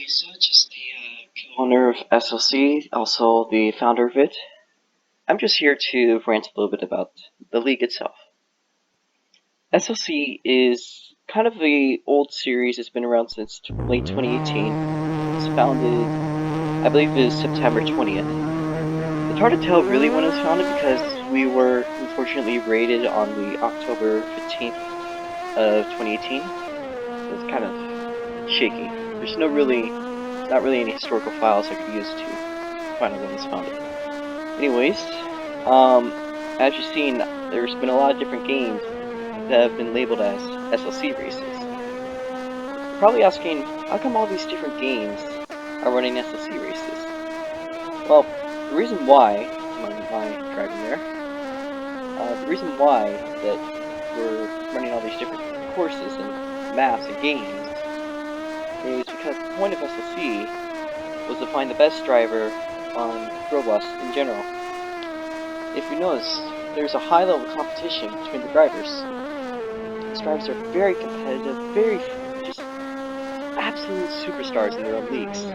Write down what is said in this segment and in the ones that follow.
So just the owner of SLC, also the founder of it. I'm just here to rant a little bit about the league itself. SLC is kind of the old series. It's been around since late 2018. It was founded, I believe it was September 20th. It's hard to tell really when it was founded because we were unfortunately raided on the October 15th of 2018. It's kind of shaky. There's not really any historical files I could use to find out when it was founded. Anyways, as you've seen, there's been a lot of different games that have been labeled as SLC races. You're probably asking, how come all these different games are running SLC races? Well, the reason why, my driving there, the reason why that we're running all these different courses and maps and games is because the point of SLC was to find the best driver on robots in general. If you notice, there's a high level of competition between the drivers. These drivers are very competitive, very just absolute superstars in their own leagues.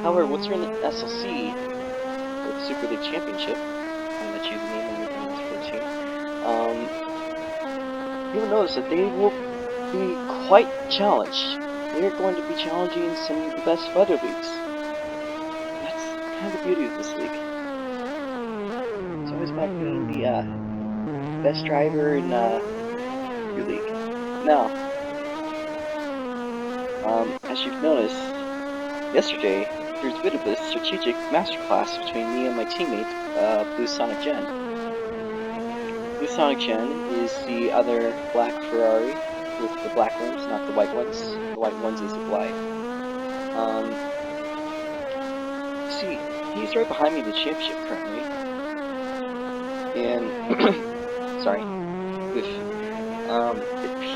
However, once you're in the SLC with Super League Championship, I'm gonna choose the name of the team, you'll notice that they will be quite challenged. They're going to be challenging some of the best of other leagues. That's kind of the beauty of this league. It's always about being the best driver in your league. Now, as you've noticed, yesterday there's a bit of a strategic masterclass between me and my teammate, Blue Sonic Gen. Blue Sonic Gen is the other black Ferrari with the black rims, not the white ones. The white ones is a glide. See, he's right behind me in the championship currently. And, sorry. If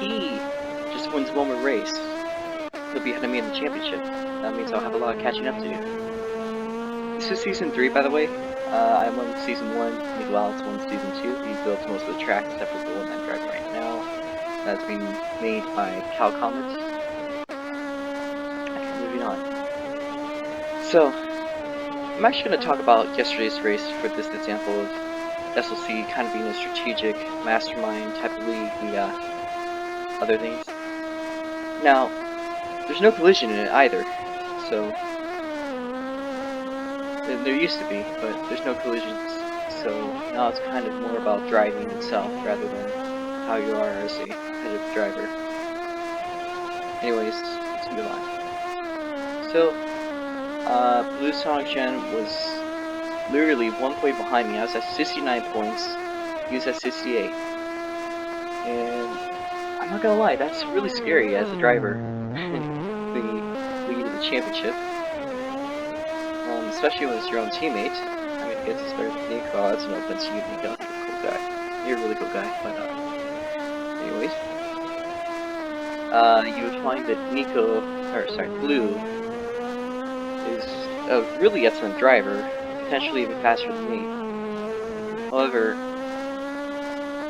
he just wins one more race, he'll be ahead of me in the championship. That means I'll have a lot of catching up to do. This is Season 3, by the way. I won Season 1, Miguel Alex won Season 2. He built most of the tracks except for the one I'm driving right now. That's being made by Cal Comets. Okay, moving on. So, I'm actually going to talk about yesterday's race for this example of SLC kind of being a strategic mastermind type of league, the other things. Now, there's no collision in it either, so there used to be, but there's no collisions, so now it's kind of more about driving itself rather than how you are as a competitive driver. Anyways, let's move on. So, Blue Sonic Gen was literally 1 point behind me. I was at 69 points, he was at 68. And I'm not gonna lie, that's really scary as a driver. The lead of the championship. Especially when it's your own teammate. I mean, I guess it's better than Nico. That's no offense to you, Nico. You're a cool guy. You're a really cool guy, but anyways. You would find that Blue is a really excellent driver, potentially even faster than me. However,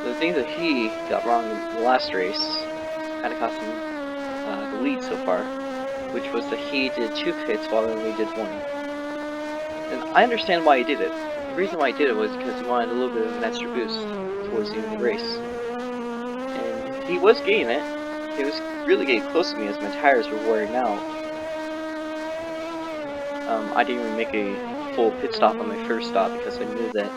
the thing that he got wrong in the last race kind of cost him the lead so far, which was that he did 2 pits while I only did 1. And I understand why he did it. The reason why he did it was because he wanted a little bit of an extra boost towards the end of the race. And he was getting it. He was really getting close to me as my tires were wearing out. I didn't even make a full pit stop on my first stop because I knew that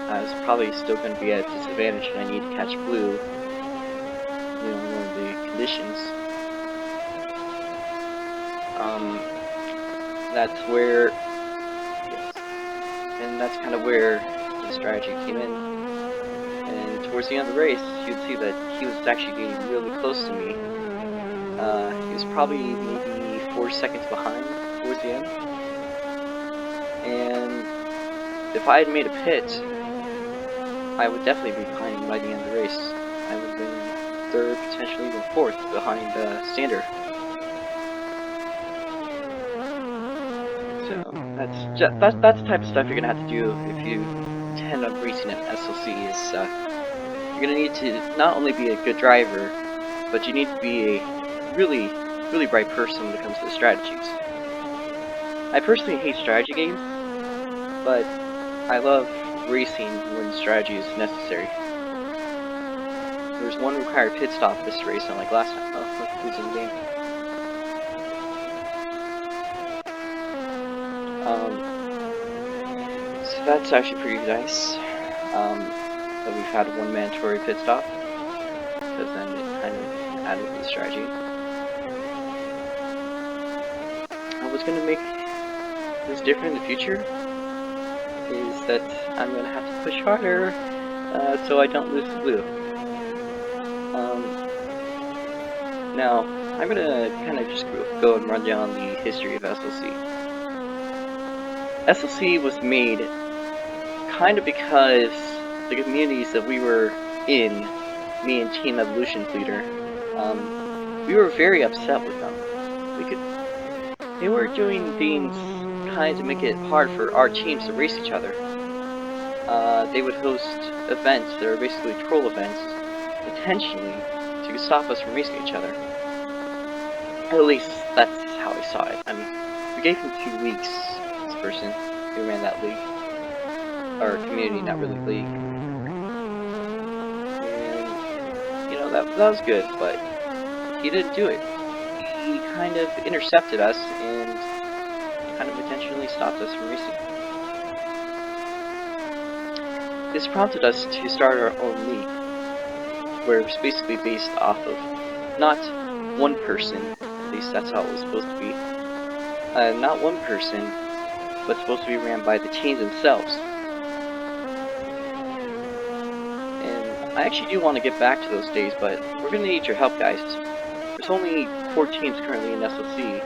I was probably still going to be at a disadvantage and I need to catch Blue, you know, one of the conditions. That's where, and that's kind of where the strategy came in. And towards the end of the race, you'd see that he was actually getting really close to me. He was probably maybe 4 seconds behind towards the end. And if I had made a pit, I would definitely be behind him by the end of the race. I would have been 3rd, potentially even 4th behind Standard. So that's the type of stuff you're gonna have to do if you intend on racing at SLC. Is you're gonna need to not only be a good driver, but you need to be a really really bright person when it comes to the strategies. I personally hate strategy games, but I love racing when strategy is necessary. There's one required pit stop this race, unlike last time. Oh, losing the game. So that's actually pretty nice. That we've had one mandatory pit stop, because then it kind of added to the strategy. What's going to make this different in the future is that I'm going to have to push harder so I don't lose the blue. Now, I'm going to kind of just go and run down the history of SLC. SLC was made kind of because the communities that we were in, me and Team Evolution's leader, we were very upset with them. They were doing things kind of to make it hard for our teams to race each other. They would host events that are basically troll events, intentionally, to stop us from racing each other. At least, that's how I saw it. I mean, we gave him 2 weeks, this person who ran that league. Or community, not really league. And, you know, that was good, but he didn't do it. He kind of intercepted us and kind of intentionally stopped us from racing. This prompted us to start our own league, where it was basically based off of not one person, at least that's how it was supposed to be, not one person, but supposed to be ran by the teams themselves. And I actually do want to get back to those days, but we're going to need your help, guys. There's only 4 teams currently in SLC,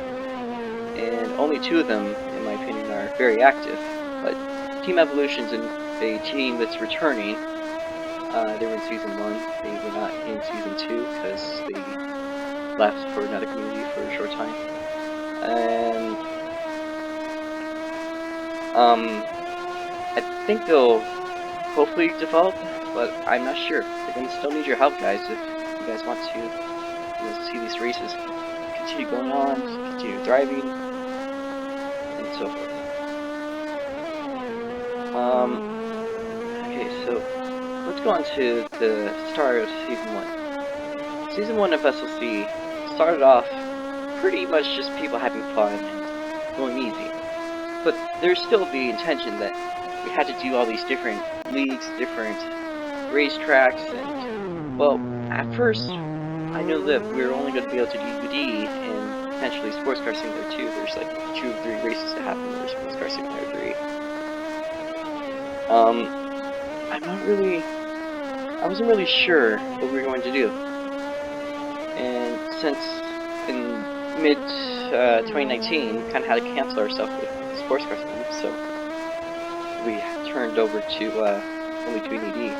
and only 2 of them, in my opinion, are very active. But Team Evolution's a team that's returning. They were in Season 1, they were not in Season 2 because they left for another community for a short time. And I think they'll hopefully develop, but I'm not sure. They're going to still need your help, guys, if you guys want to see these races continue going on, continue thriving, and so forth. Okay, so let's go on to the start of Season 1. Season 1 of SLC started off pretty much just people having fun and going easy. But there's still the intention that we had to do all these different leagues, different racetracks, and, well, at first, I knew that we were only going to be able to do UD and potentially Sports Car Simulator 2. There's like 2 or 3 races to happen in Sports Car Simulator 3. I wasn't really sure what we were going to do. And since in mid-2019, we kind of had to cancel ourselves with Sports Car Simulator, so we turned over to only doing ED.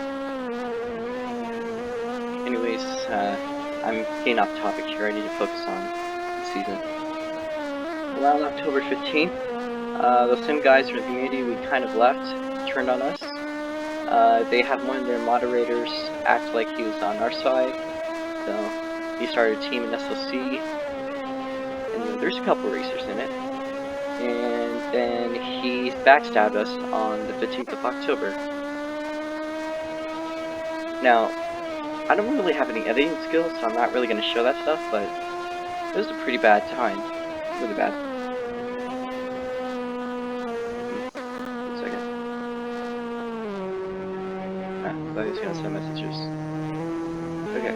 Anyways, I'm getting off topic here. I need to focus on the season. Around October 15th, those same guys from the community, we kind of left, turned on us. They had one of their moderators act like he was on our side, so he started a team in SLC, and there's a couple racers in it. And then he backstabbed us on the 15th of October. Now, I don't really have any editing skills, so I'm not really going to show that stuff, but it was a pretty bad time. Really bad. One second. I thought he was going to send messages. Okay.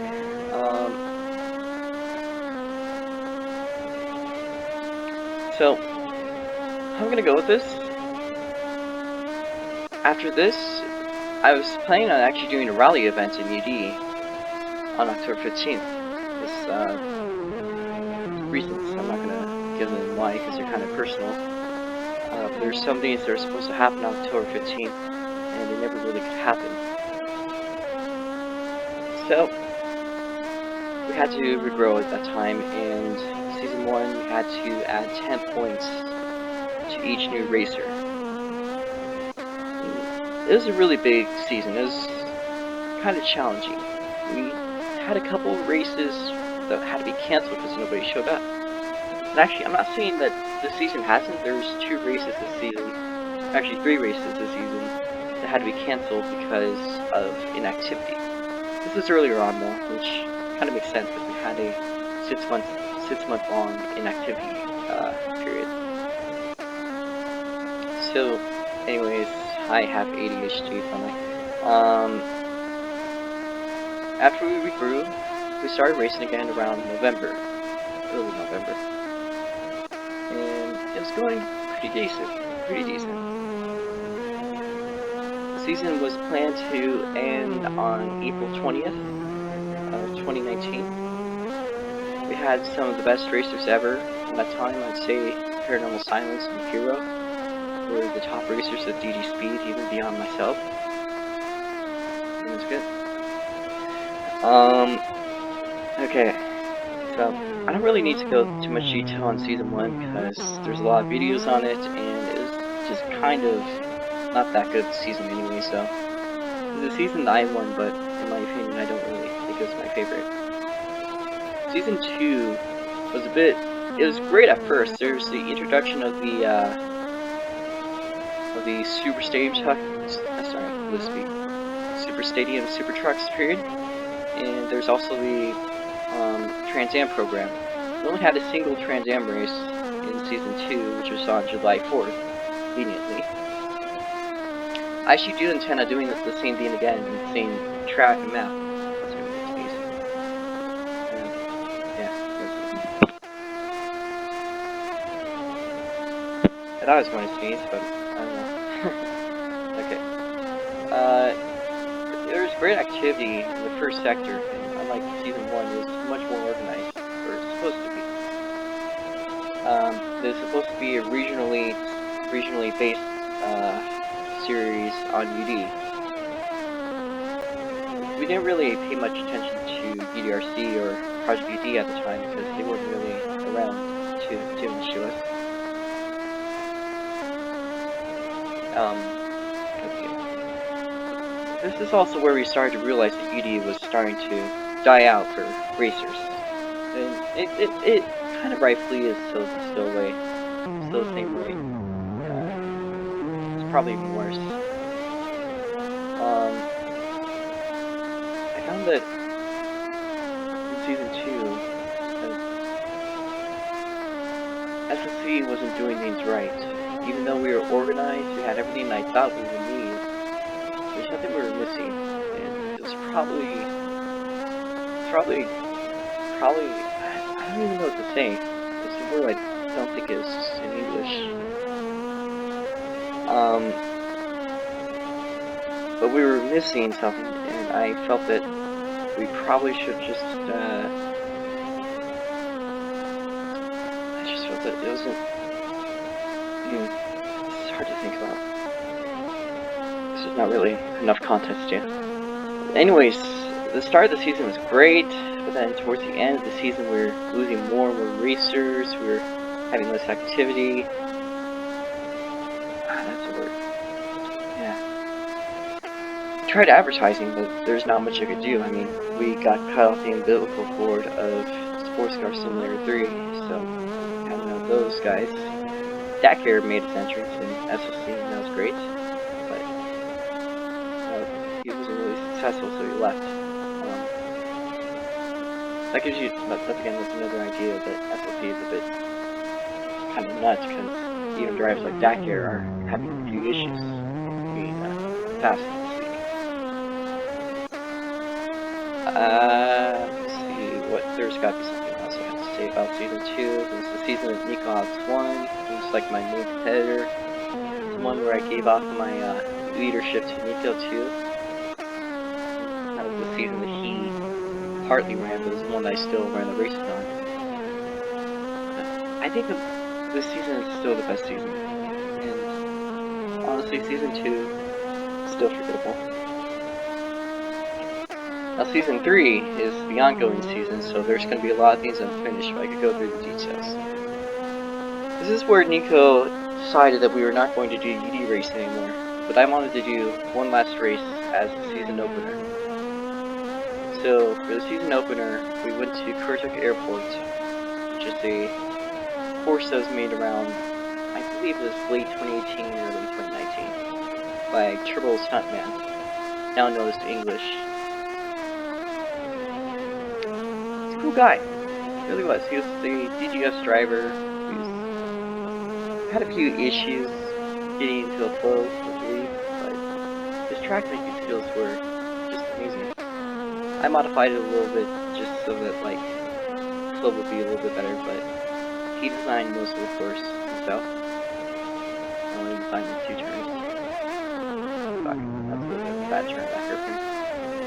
So, I'm going to go with this. After this, I was planning on actually doing a rally event in UD on October 15th. Reasons, I'm not going to give them why, because they're kind of personal. There's some things that are supposed to happen on October 15th, and they never really could happen. So, we had to regrow at that time, and Season 1, we had to add 10 points to each new racer. It was a really big season. It was kind of challenging. We had a couple of races that had to be canceled because nobody showed up. And actually, I'm not saying that this season hasn't. There's 2 races this season, actually 3 races this season, that had to be canceled because of inactivity. This was earlier on though, which kind of makes sense because we had a 6 month long inactivity period. So, anyways, I have ADHD finally. After we regrew, we started racing again around November, early November, and it was going pretty decent. The season was planned to end on April 20th of 2019. We had some of the best racers ever at that time. I'd say Paranormal Silence and Hero were the top racers at DD Speed, even beyond myself. It was good. Okay, so I don't really need to go too much detail on Season 1 because there's a lot of videos on it, and it was just kind of not that good season anyway, so it was a season that I won, but in my opinion, I don't really think it was my favorite. Season 2 was it was great at first. There's the introduction of the Super Stadium Super Stadium Super Trucks period, and there's also the Trans Am program. We only had a single Trans Am race in Season 2, which was on July 4th, conveniently. I actually do intend on doing the same thing again, in the same track and map. That's gonna be amazing. Yeah, I thought I was going to sneeze, but I don't know. Okay. There was great activity in the first sector, and unlike Season 1, it was much more organized, or it's supposed to be. There's supposed to be a regionally based series on UD. We didn't really pay much attention to UDRC or Project UD at the time because they weren't really around too much to us. This is also where we started to realize that UD was starting to die out for racers, and it kind of rightfully is still the same way. It's probably even worse. I found that in Season 2, SLC wasn't doing things right. Even though we were organized, we had everything I thought we would need, there's something we were missing, and it was probably, I don't even know what to say. It's a word I don't think is in English. But we were missing something, and I felt that we probably should just, I just felt that it wasn't, it's hard to think about. This is not really enough context yet. Anyways, the start of the season was great, but then towards the end of the season we were losing more and more racers, we were having less activity. That's a word. Yeah. I tried advertising, but there's not much I could do. I mean, we got cut off the umbilical cord of Sports Car Simulator 3, so I don't know those guys. Dakar made his entrance in SLC, and that was great, but he wasn't really successful, so he left. That gives you, that's another idea that SLC is a bit kind of nuts, because even drivers like Dakar are having a few issues being fast in this league. Let's see, there's gotta be something else I have to say about Season 2. It was the season that Nico Hobbs won. He was like my main competitor. It's one where I gave off my leadership to Nico too. That was the season that he partly ran, but it was the one that I still ran the races on. I think this season is still the best season, and honestly, Season 2 is still forgettable. Now, Season 3 is the ongoing season, so there's going to be a lot of things unfinished, but I could go through the details. This is where Nico decided that we were not going to do UD racing anymore, but I wanted to do one last race as the season opener. So, for the season opener, we went to Karts Airport, which is a course that was made around, I believe it was late 2018 or early 2019, by Turbo Stuntman, now known as English. He's a cool guy, he really was. He was the DGS driver. Had a few issues getting into a flow, I believe, but his track making skills were just amazing. I modified it a little bit just so that like flow would be a little bit better, but he designed most of the course himself. I only designed the 2 turns. Fuck, that's a little bit of a bad turn back here.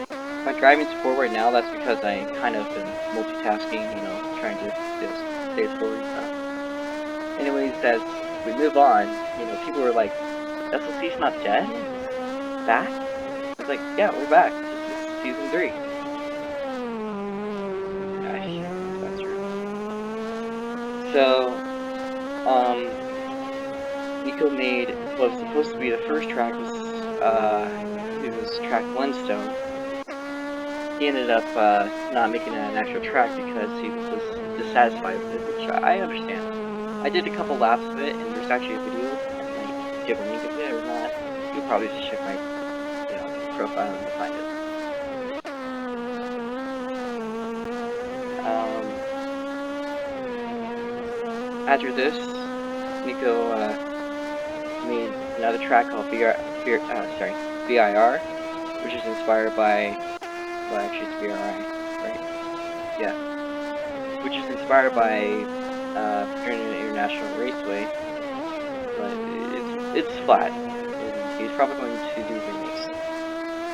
If I'm driving sport right now, that's because I kind of been multitasking, you know, trying to just stay forward and stuff. Anyways, as we move on, you know, people were like, SLC's not dead? Back? I was like, yeah, we're back. This is season 3. Gosh, that's true. So, Nico made what was supposed to be the first track was, it was track One-Stone. He ended up, not making it an actual track because he was dissatisfied with it, which I understand. I did a couple laps of it, and there's actually a video, and like, give a link of it or not. You'll probably just check my, you know, profile and find it. After this, Nico made another track called VIR, which is inspired by, well, actually it's VRI, right? Yeah. Which is inspired by International Raceway, but it's flat. And he's probably going to do remakes.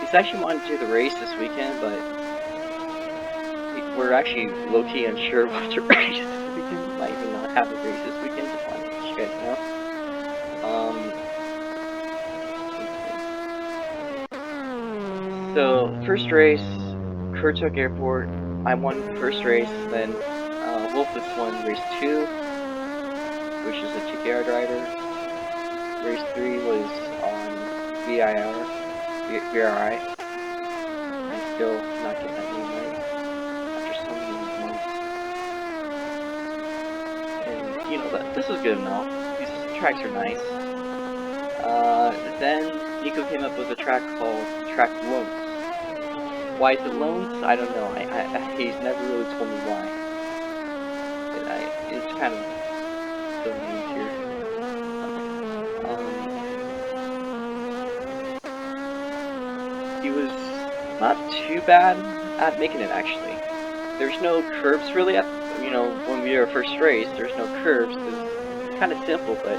He's actually wanting to do the race this weekend, but we're actually low-key unsure what to race this weekend. We might even not have a race this weekend, just wanted to let you guys know. So, first race, TLWOK Airport, I won the first race, then Wolfus won race 2, which is a TKR driver. Race 3 was on VRI. I still cannot get that name right after so many months. And, you know, this is good enough. These tracks are nice. Then Nico came up with a track called Track Loans. Why is it loans? I don't know. He's never really told me why. It's kind of filling names here. He was not too bad at making it, actually. There's no curves really at, you know, when we did our first race, there's no curves. It's kind of simple, but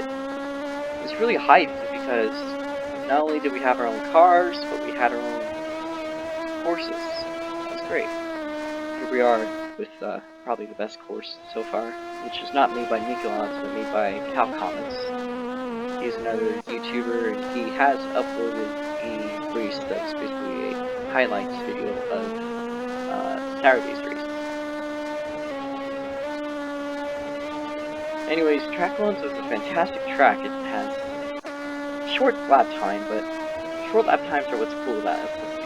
it's really hyped because not only did we have our own cars, but we had our own courses. That was great. Here we are with probably the best course so far, which is not made by Nico Odds, but made by Cal Comments. He's another YouTuber, and he has uploaded a race that's basically a highlights video of Saturday's race. Anyways, Track Loans was a fantastic track. It has short lap time, but short lap times are what's cool about SLC.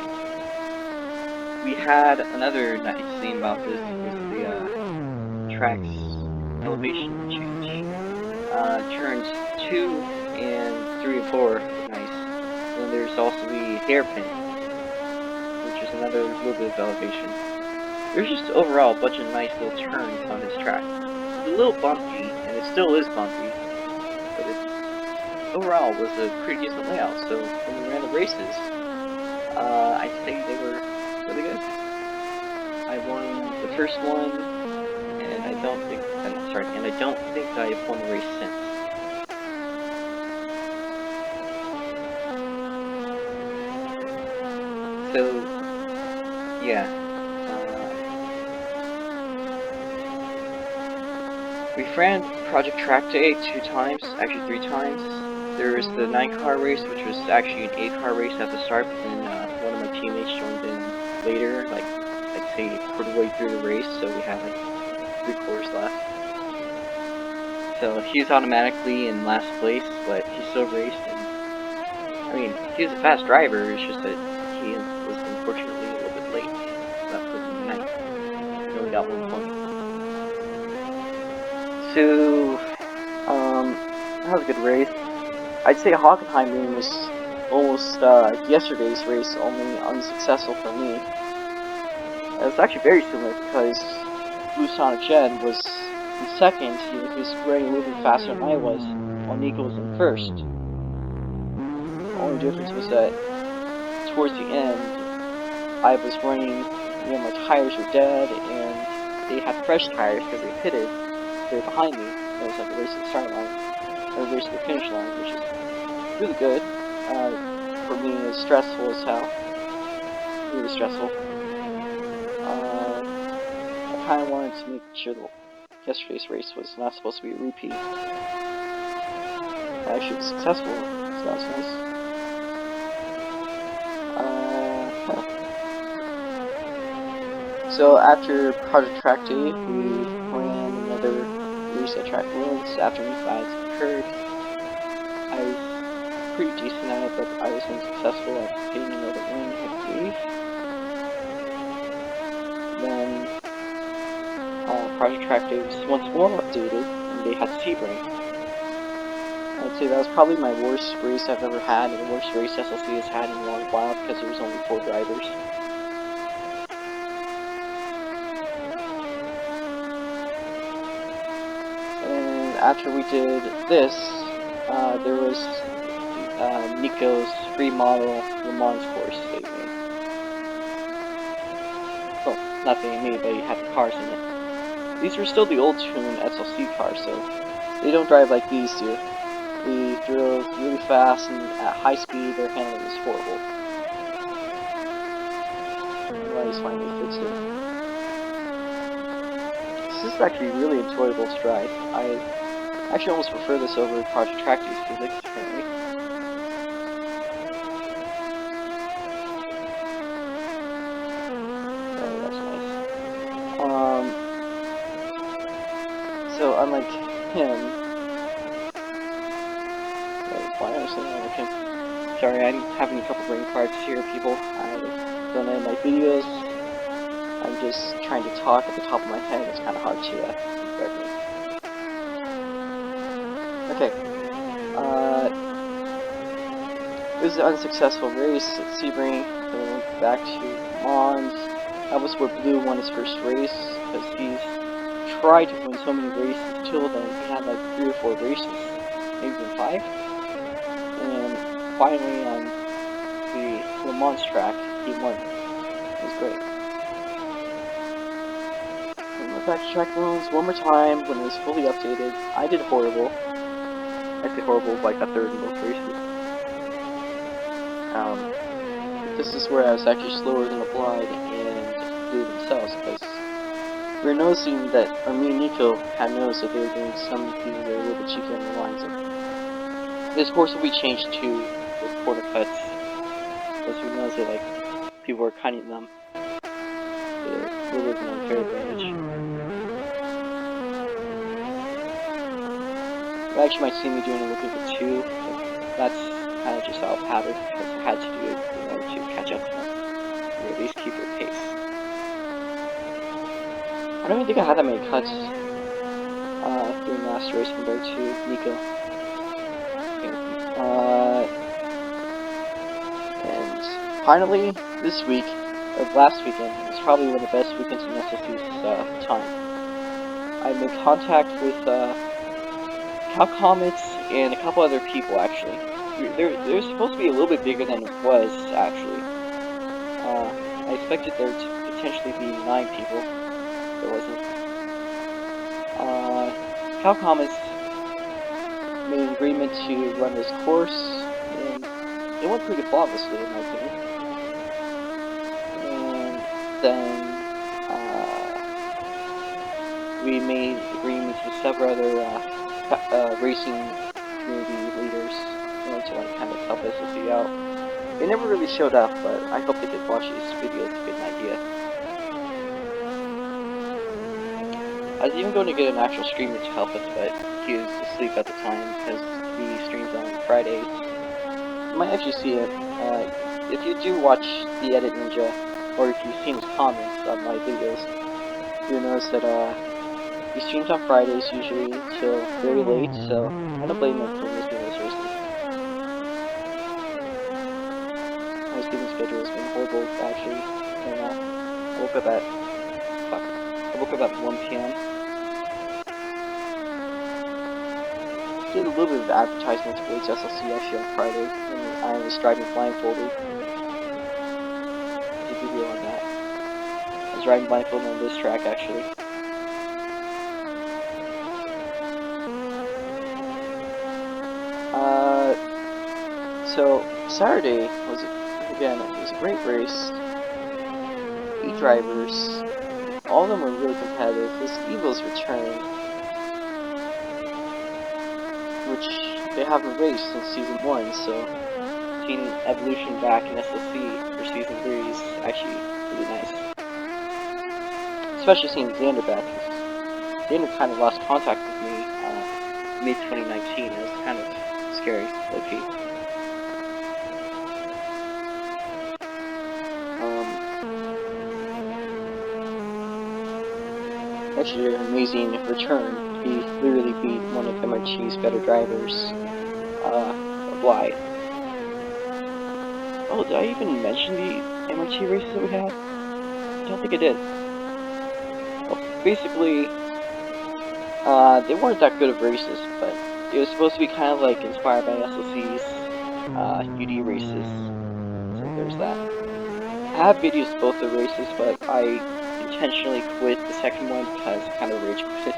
We had another nice thing about this was the track's elevation change. Turns 2 and 3 and 4 are nice. Then there's also the hairpin, which is another little bit of elevation. There's just overall a bunch of nice little turns on this track. It's a little bumpy, and it still is bumpy, but it overall was a pretty decent layout. So when we ran the races, I'd say they were really good. I won the first one, and I don't think I've won a race since. So, yeah. We ran Project Track Day 2 times, actually 3 times. There was the 9-car race, which was actually an 8-car race at the start, but then one of my teammates joined in later, like, I'd say quarter way through the race, so we had like 3 quarters left. So he was automatically in last place, but he still raced, and I mean, he was a fast driver, it's just that he was unfortunately a little bit late. So that put him in 9th. He only got 1 point. So that was a good race. I'd say Hockenheim was almost yesterday's race, only unsuccessful for me. It was actually very similar because Blue Sonic Jen was in second. He was running a little bit faster than I was, while Nico was in first. The only difference was that towards the end, I was running, my tires were dead, and they had fresh tires because they pitted. They were behind me. It was like a race to the start line, or a race to the finish line, which is really good. For me, it's stressful as hell. Really stressful. I kind of wanted to make sure that yesterday's race was not supposed to be a repeat. I actually was successful, so that was nice. So after Project Track Day, we ran another race at Track Rants after me finds occurred. I was pretty decent at it, but I was unsuccessful at getting another win, I believe. Then Project Track Day was once more updated, and they had Sebring. I'd say that was probably my worst race I've ever had, and the worst race SLC has had in a long while because there was only 4 drivers. And after we did this, there was Nico's free model Le Mans course they made. Well, not they made, but he had the cars in it. These were still the old tune SLC cars, so they don't drive like these do. They drove really fast, and at high speed, their handling was horrible. Riley's finally fixed it. This is actually really enjoyable to drive. I actually almost prefer this over Project Track Day's physics, apparently. Oh, that's nice. So unlike him, why am I saying unlike him? Sorry, I'm having a couple brain farts here, people. I don't edit my videos. I'm just trying to talk at the top of my head. It's kind of hard to bear me. Okay. It was an unsuccessful race at Sebring. Then we went back to Mons. That was where Blue won his first race, because he's tried to win so many races till then. He had like 3 or 4 races, maybe even 5. And finally on the Le Mans track, he won. It was great. We went back to Track Rules one more time when it was fully updated. I did horrible. I did horrible, like a third in both races. This is where I was actually slower than Applied and Blue themselves, because we were noticing that, or me and Nico had noticed that they were doing some things that were a little bit cheeky on the lines. And this course will be changed to with quarter cuts, because we noticed that like people were cutting them. They're a little bit of an unfair advantage. You actually might see me doing a little bit of it too. That's kind of just out of habit, because I had to do it in order to catch up to them, or at least keep their pace. I don't even think I had that many cuts during last race compared to Nico. And finally, this week, or last weekend, was probably one of the best weekends in SLC's time. I'm in contact with Cal Comets and a couple other people, actually. They're supposed to be a little bit bigger than it was, actually. I expected there to potentially be 9 people. There wasn't. Cal Comets made an agreement to run this course, and it went pretty flawlessly, in my opinion. And then we made agreements with several other racing community leaders, to like kind of help SLC out. They never really showed up, but I hope they did watch these videos to get an idea. I was even going to get an actual streamer to help us, but he was asleep at the time because he streams on Fridays. You might actually see it. If you do watch the Edit Ninja, or if you've seen his comments on my videos, you'll notice that he streams on Fridays usually till very late, so I don't blame him for missing those races. My sleeping schedule has been horrible actually right now. I woke up at fuck. I woke up at 1 p.m. Did a little bit of advertisement towards SLC actually on Friday when I was driving blindfolded. Did a video on that. I was driving blindfolded on this track actually. So Saturday was again it was a great race. 8 drivers, all of them were really competitive. This Evil's return, which they haven't raced since season 1, so seeing Evolution back in SLC for season 3 is actually really nice. Especially seeing Xander back, because Xander kind of lost contact with me mid-2019. It was kind of scary, low-key. Actually, an amazing return. He literally beat one of MRT's better drivers, wide. Oh, did I even mention the MRT races that we had? I don't think I did. Well, basically, they weren't that good of races, but it was supposed to be kind of like inspired by SLC's UD races. So there's that. I have videos of both the races, but I intentionally quit the second one because I kind of rage quit.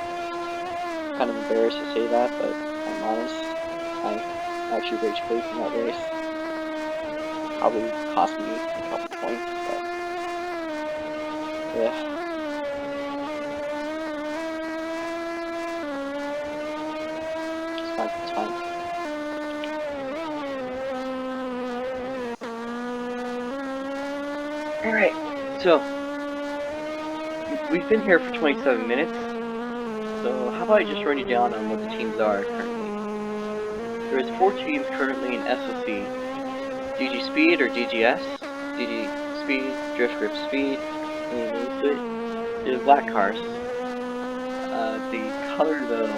Kind of embarrassed to say that, but I'm honest. I actually rage quit in that race. Probably cost me a couple points, but yeah. It's not good time. Alright, so we've been here for 27 minutes. So how about I just run you down on what the teams are currently. There's 4 teams currently in SLC. DG Speed or DGS, DG Speed, Drift Grip Speed, any names to it. There's Black Cars. The color though,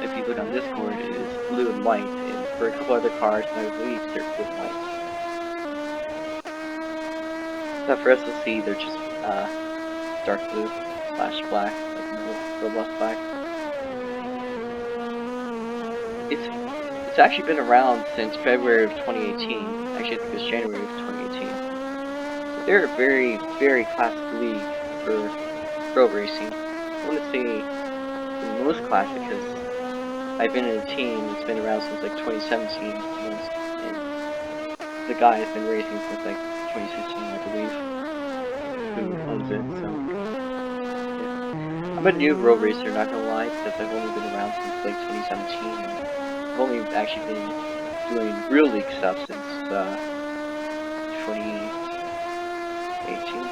if you look on Discord, is blue and white, and for a couple other cars, I believe they're blue and white. Except for SLC, they're just dark blue / black, like robust black. It's actually been around since February of 2018. Actually, I think it was January of 2018. So they're a very, very classic league for pro racing. I wouldn't say the most classic because I've been in a team that's been around since like 2017 almost, and the guy has been racing since like 2016, I believe, who owns it. So yeah. I'm a new road racer, not gonna lie, because I've only been around since like 2017. And I've only actually been doing real league stuff since 2018,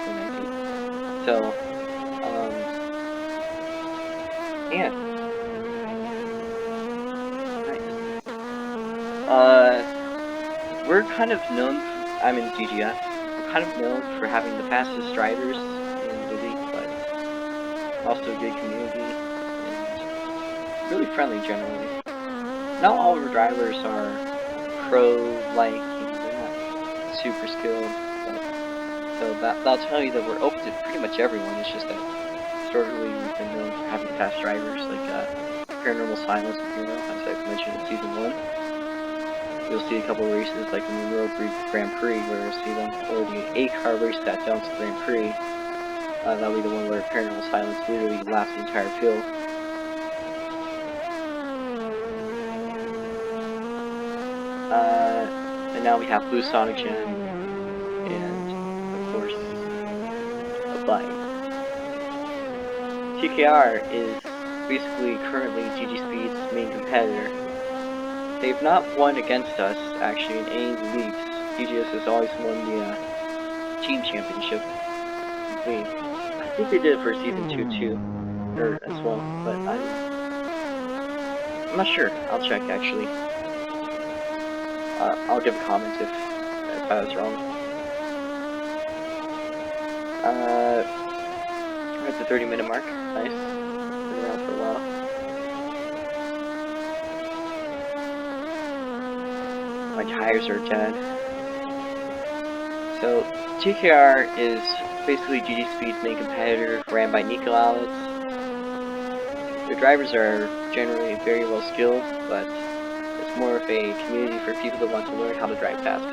2019. So, yeah. Nice. We're kind of known, I'm in DGS, we're kind of known for having the fastest drivers in the league, but also a good community, and really friendly generally. Not all of our drivers are pro-like, they're not super skilled, but so that'll tell you that we're open to pretty much everyone. It's just that historically we've been known for having fast drivers, like Paranormal Silence, as I've mentioned in season 1. You'll see a couple of races like in the World Grand Prix where you'll see them, or the 8-car race that Johnson Grand Prix. That'll be the one where Paranormal Silence literally laps the entire field. And now we have Blue Sonic Gen, and of course, a Blind. TKR is basically currently GG Speed's main competitor. They've not won against us, actually, in any leagues. DGS has always won the team championship. I think they did it for season 2 too, or as well, but I'm not sure. I'll check, actually. I'll give a comment if I was wrong. at the 30-minute mark. Nice. Been around for a while. My tires are dead. So, TKR is basically GG Speed's main competitor, ran by Nico Alex. Their drivers are generally very well skilled, but it's more of a community for people that want to learn how to drive fast.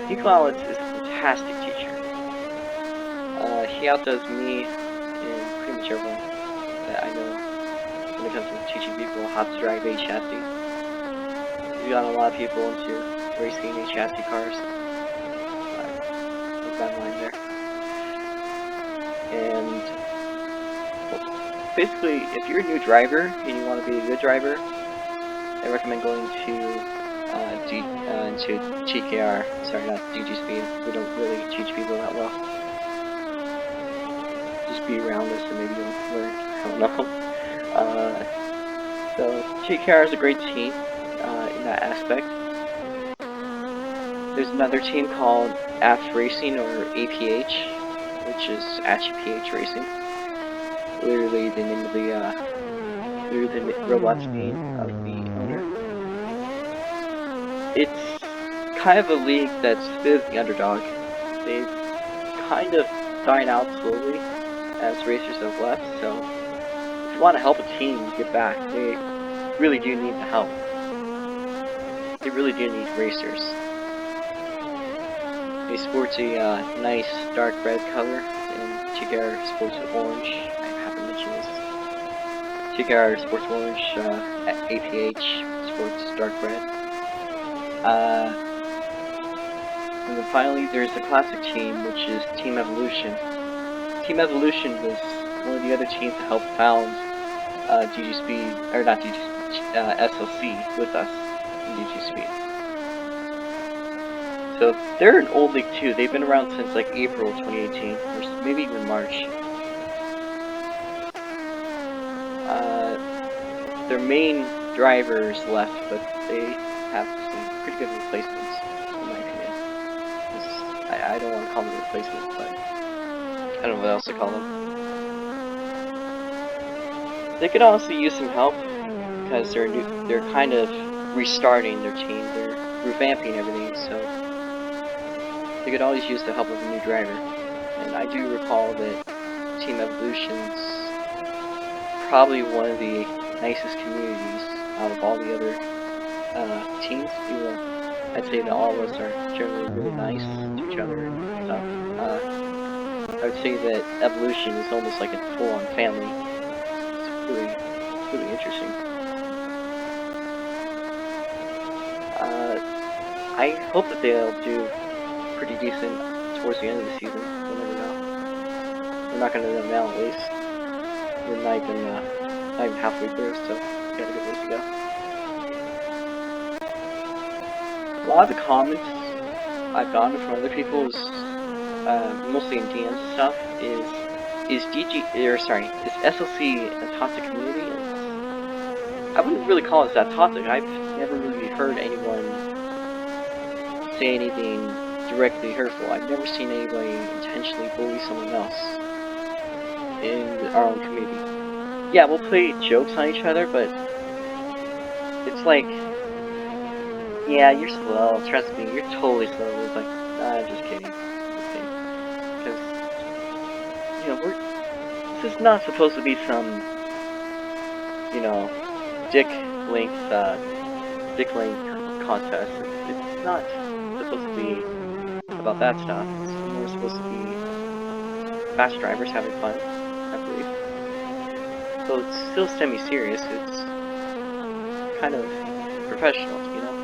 Nico Alex is a fantastic teacher. He outdoes me and pretty much everyone that I know when it comes to teaching people how to drive a chassis. He's got a lot of people into racing a chassis cars. Bad line there. And well, basically, if you're a new driver and you want to be a good driver, I recommend going to TKR. Sorry, not GG Speed. We don't really teach people that well. Just be around us and maybe you'll learn. I don't know. So TKR is a great team in that aspect. There's another team called AF Racing or APH, which is APH Racing. Literally the name of the robot's name of the owner. It's kind of a league that's a bit of the underdog. They've kind of died out slowly as racers have left, so if you want to help a team get back, they really do need the help. They really do need racers. He sports a nice dark red color, and TKR sports orange. I have to mention this. TKR sports orange, APH sports dark red. And then finally, there's the classic team, which is Team Evolution. Team Evolution was one of the other teams to help found GG Speed, or not GG Speed, SLC with us in GG Speed. So they're an old league too. They've been around since like April 2018, or maybe even March. Their main drivers left, but they have some pretty good replacements, in my opinion. I don't want to call them replacements, but I don't know what else to call them. They could honestly use some help because they're kind of restarting their team. They're revamping everything, so they could always use the help of a new driver. And I do recall that Team Evolution's probably one of the nicest communities out of all the other teams. Even though I'd say that all of us are generally really nice to each other and stuff. I would say that Evolution is almost like a full-on family. It's really interesting. I hope that they'll do pretty decent towards the end of the season. We'll never know. We're not going to know now, at least. We're not even halfway through, so we got a good ways to go. A lot of the comments I've gotten from other people is mostly in DMs and stuff. Is SLC a toxic community? I wouldn't really call it that toxic. I've never really heard anyone say anything directly hurtful. I've never seen anybody intentionally bully someone else in our own community. Yeah, we'll play jokes on each other, but it's like, yeah, you're slow, trust me, you're totally slow. It's like, nah, I'm just kidding. Because, you know, this is not supposed to be some, you know, dick length contest. It's not supposed to be about that stuff. It's more supposed to be fast drivers having fun, I believe. So it's still semi-serious. It's kind of professional, you know.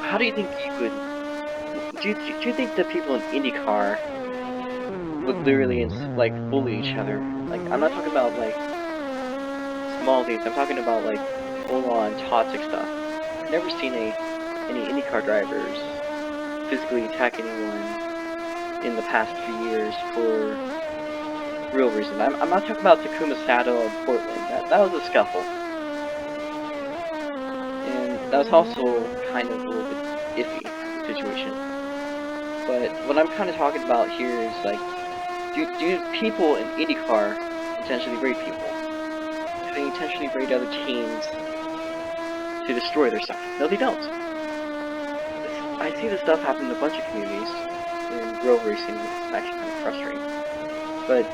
How do you think you would? Do you think that people in IndyCar would literally like bully each other? Like, I'm not talking about like small things. I'm talking about like full-on toxic stuff. I've never seen any IndyCar drivers physically attack anyone in the past few years for real reason. I'm not talking about Takuma Sato of Portland. That was a scuffle. And that was also kind of a little bit iffy situation. But what I'm kind of talking about here is like do people in IndyCar intentionally raid people? Do they intentionally raid other teams to destroy their stuff? No, they don't. I see this stuff happen in a bunch of communities in road racing. It's actually kind of frustrating. But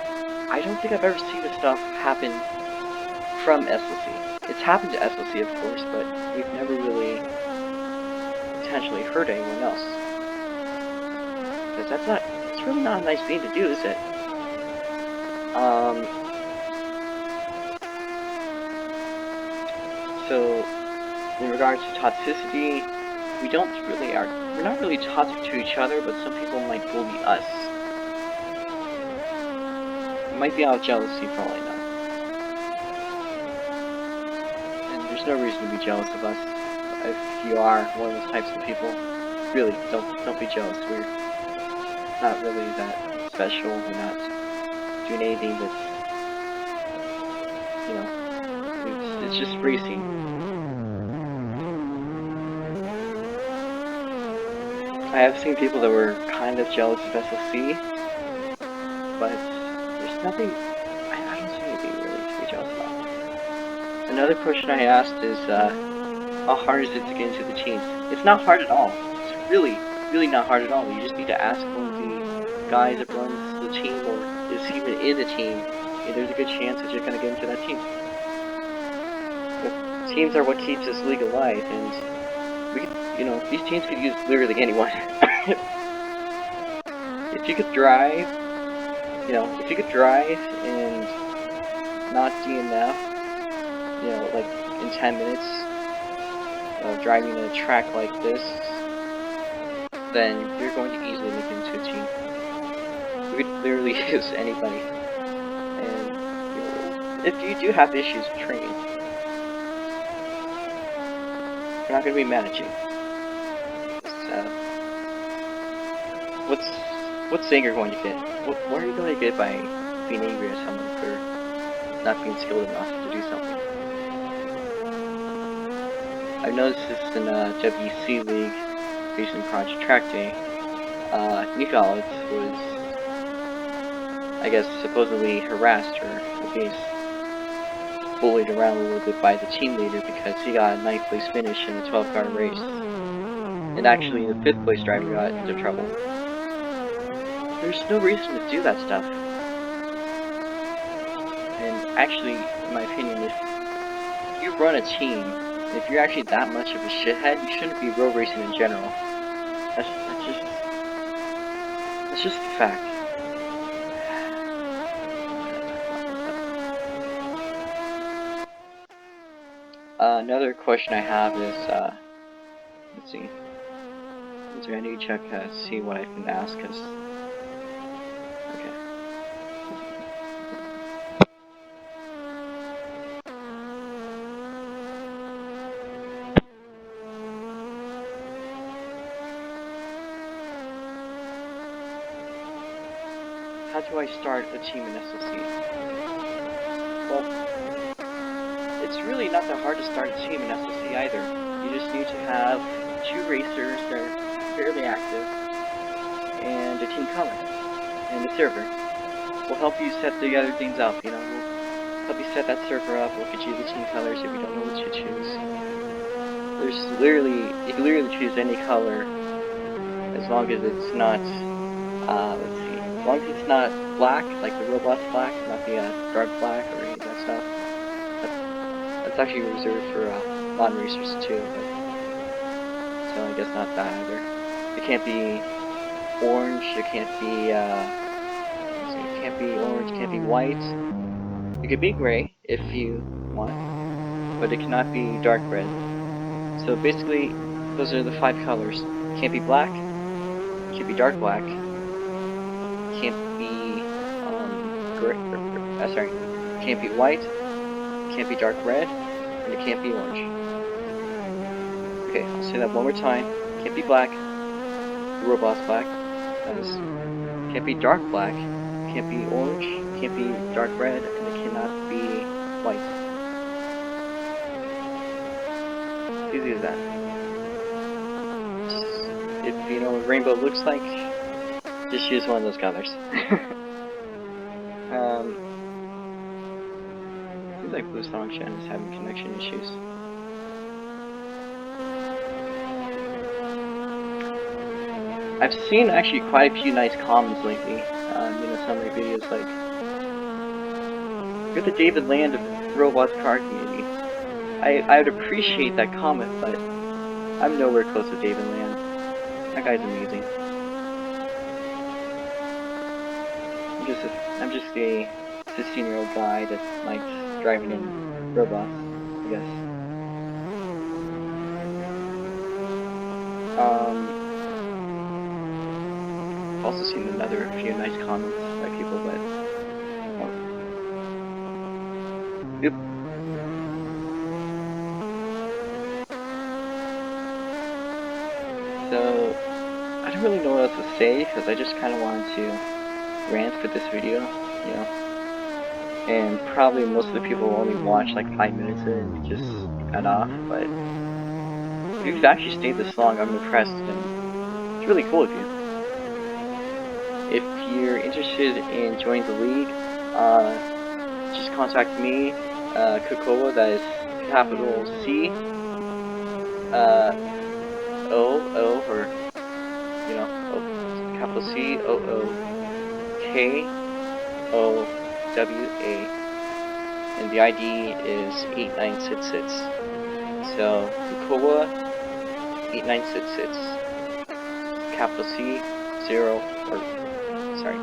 I don't think I've ever seen this stuff happen from SLC. It's happened to SLC, of course, but we've never really intentionally hurt anyone else. Because it's really not a nice thing to do, is it? So, in regards to toxicity, we're not really toxic to each other, but some people might bully us. It might be out of jealousy for all I know. And there's no reason to be jealous of us. If you are one of those types of people, really, don't be jealous. We're not really that special. We're not doing anything that's, you know, it's just racing. I have seen people that were kind of jealous of SLC, but there's nothing, I don't see anything really to be jealous about. Another question I asked is, how hard is it to get into the teams? It's not hard at all. It's really not hard at all. You just need to ask one of the guys that runs the team, or is even in the team, and there's a good chance that you're going to get into that team. But teams are what keeps this league alive, and we could, you know, these teams could use literally anyone. If you could drive, you know, if you could drive and not DNF, you know, like in 10 minutes, driving a track like this, then you're going to easily make it into a team. We could literally use anybody. And, you know, if you do have issues with training, we're not going to be mad at you. What's anger going to get? What are you going to get by being angry at someone for not being skilled enough to do something? I've noticed this in WC League, recent Project Track Day. Nico was, I guess, supposedly harassed or at least bullied around a little bit by the team leader because he got a 9th place finish in a 12-car race. And actually, the 5th place driver got into trouble. There's no reason to do that stuff. And actually, in my opinion, if you run a team, if you're actually that much of a shithead, you shouldn't be road racing in general. That's just a fact. Another question I have is, let's see. I need to check, see what I can ask, cause, okay. How do I start a team in SLC? Well, it's really not that hard to start a team in SLC either. You just need to have 2 racers that are fairly active, and a team color, and a server. We'll help you set the other things up, you know, we'll help you set that server up, we'll get you the team colors if you don't know what to choose. You can literally choose any color, as long as it's not, let's see, as long as it's not black, like the robot's black, not the dark black or any of that stuff. That's actually reserved for non-racers too, but, so I guess not that either. It can't be orange, it can't be, it can't be orange, it can't be white. It could be gray if you want, but it cannot be dark red. So basically, those are the 5 colors. It can't be black, it can't be dark black, it can't be, it can't be white, it can't be dark red, and it can't be orange. Okay, I'll say that one more time. It can't be black, the robot's black, it can't be dark black, it can't be orange, it can't be dark red, and it cannot be white. Easy as that. If you know what rainbow looks like, just use one of those colors. Seems like Blue Songchan is having connection issues. I've seen actually quite a few nice comments lately. Some of my videos like, "You're the David Land of Roblox car community." I would appreciate that comment, but I'm nowhere close to David Land. That guy's amazing. I'm just a 16-year-old guy that likes driving in robots, I guess. I've also seen another few nice comments by people, but oh, oop. So I don't really know what else to say because I just kind of wanted to rant for this video, you know. And probably most of the people only watch like 5 minutes and just got off, but if you've actually stayed this long, I'm impressed, and it's really cool of you. If you're interested in joining the league, just contact me, Kokoa, that is capital C, O, or, capital C, KOWA, and the ID is 8966. So, Kokoa 8966, capital C, 0, or, sorry,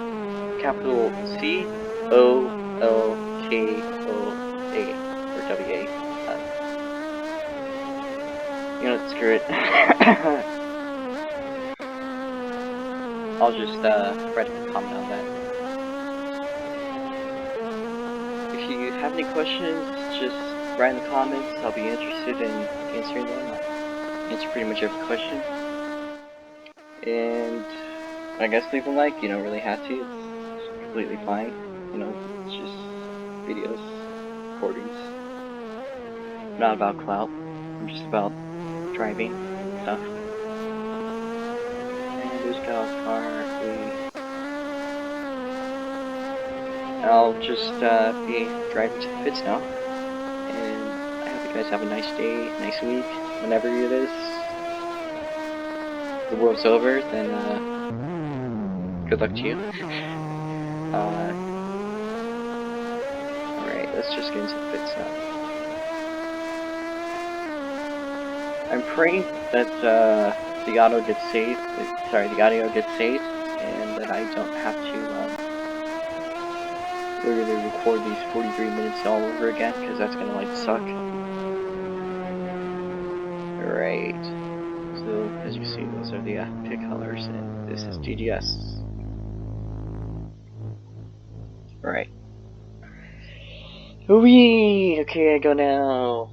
capital C, OLKOA, or WA. Screw it. I'll just write a comment on that. If you have any questions, just write in the comments. I'll be interested in answering them. I'll answer pretty much every question. And I guess leave a like. You don't really have to. It's completely fine. It's just videos, recordings. I'm not about clout. I'm just about driving stuff. And there's Gal's car. I'll just be driving to the pits now. And I hope you guys have a nice day, nice week, whenever it is. If the world's over, then good luck to you. Alright, let's just get into the pits now. I'm praying that the audio gets saved, and that I don't have to literally record these 43 minutes all over again, because that's gonna like suck. Alright, so as you see, those are the pit colors, and this is DGS. Alright. Whee! Okay, I go now.